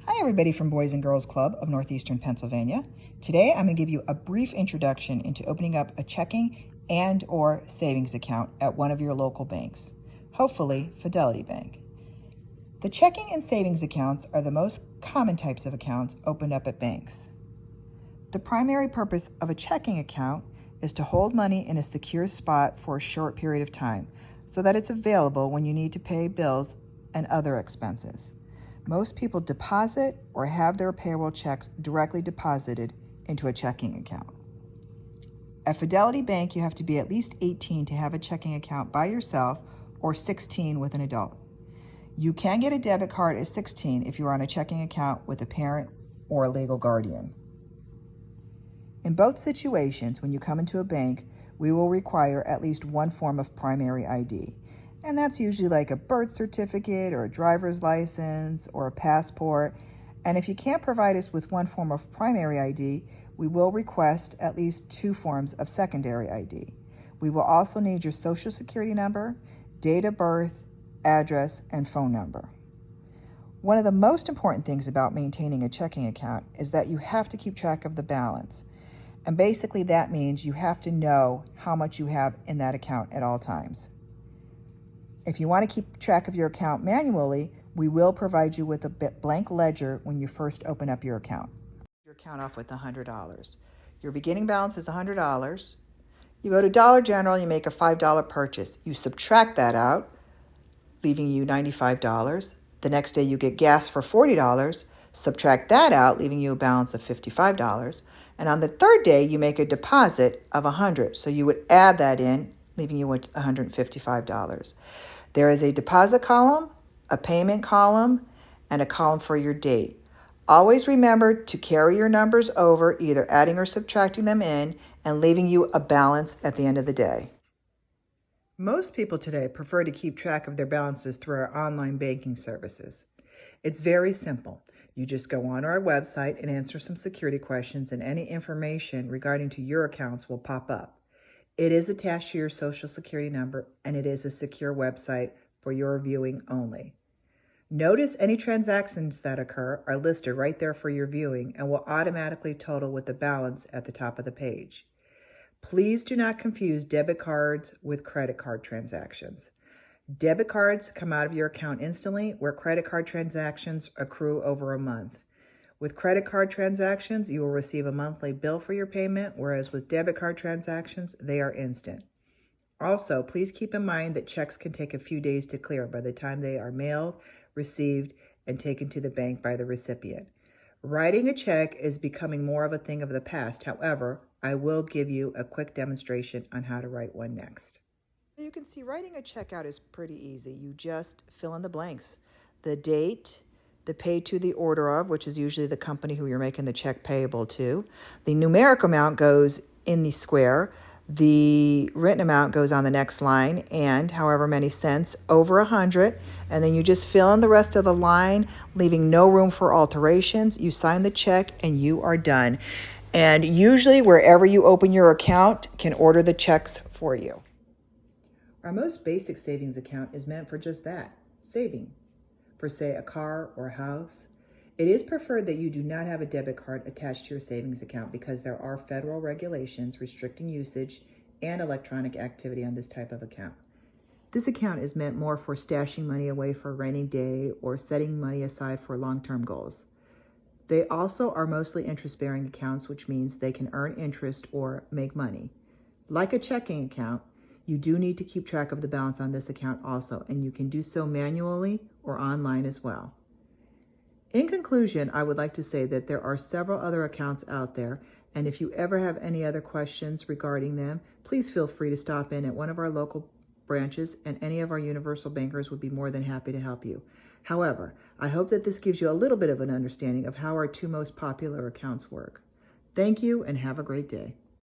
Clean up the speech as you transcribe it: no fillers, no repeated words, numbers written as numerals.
Hi everybody from Boys and Girls Club of Northeastern Pennsylvania. Today I'm going to give you a brief introduction into opening up a checking and or savings account at one of your local banks, hopefully Fidelity Bank. The checking and savings accounts are the most common types of accounts opened up at banks. The primary purpose of a checking account is to hold money in a secure spot for a short period of time so that it's available when you need to pay bills and other expenses. Most people deposit or have their payroll checks directly deposited into a checking account. At Fidelity Bank, you have to be at least 18 to have a checking account by yourself or 16 with an adult. You can get a debit card at 16 if you are on a checking account with a parent or a legal guardian. In both situations, when you come into a bank, we will require at least one form of primary ID. And that's usually like a birth certificate or a driver's license or a passport. And if you can't provide us with one form of primary ID, we will request at least two forms of secondary ID. We will also need your social security number, date of birth, address, and phone number. One of the most important things about maintaining a checking account is that you have to keep track of the balance. And basically that means you have to know how much you have in that account at all times. If you want to keep track of your account manually, we will provide you with a blank ledger when you first open up your account. Your account off with $100. Your beginning balance is $100. You go to Dollar General, you make a $5 purchase. You subtract that out, leaving you $95. The next day you get gas for $40. Subtract that out, leaving you a balance of $55. And on the third day, you make a deposit of $100. So you would add that in, leaving you with $155. There is a deposit column, a payment column, and a column for your date. Always remember to carry your numbers over, either adding or subtracting them in, and leaving you a balance at the end of the day. Most people today prefer to keep track of their balances through our online banking services. It's very simple. You just go on our website and answer some security questions, and any information regarding to your accounts will pop up. It is attached to your social security number, and it is a secure website for your viewing only. Notice any transactions that occur are listed right there for your viewing and will automatically total with the balance at the top of the page. Please do not confuse debit cards with credit card transactions. Debit cards come out of your account instantly, where credit card transactions accrue over a month. With credit card transactions, you will receive a monthly bill for your payment, whereas with debit card transactions, they are instant. Also, please keep in mind that checks can take a few days to clear by the time they are mailed, received, and taken to the bank by the recipient. Writing a check is becoming more of a thing of the past. However, I will give you a quick demonstration on how to write one next. You can see writing a check out is pretty easy. You just fill in the blanks. The date, the paid to the order of, which is usually the company who you're making the check payable to. The numeric amount goes in the square. The written amount goes on the next line, and however many cents, over 100. And then you just fill in the rest of the line, leaving no room for alterations. You sign the check and you are done. And usually wherever you open your account can order the checks for you. Our most basic savings account is meant for just that, saving. For say a car or a house. It is preferred that you do not have a debit card attached to your savings account because there are federal regulations restricting usage and electronic activity on this type of account. This account is meant more for stashing money away for a rainy day or setting money aside for long-term goals. They also are mostly interest-bearing accounts, which means they can earn interest or make money. Like a checking account, you do need to keep track of the balance on this account also, and you can do so manually or online as well. In conclusion, I would like to say that there are several other accounts out there, and if you ever have any other questions regarding them, please feel free to stop in at one of our local branches, and any of our universal bankers would be more than happy to help you. However, I hope that this gives you a little bit of an understanding of how our two most popular accounts work. Thank you and have a great day.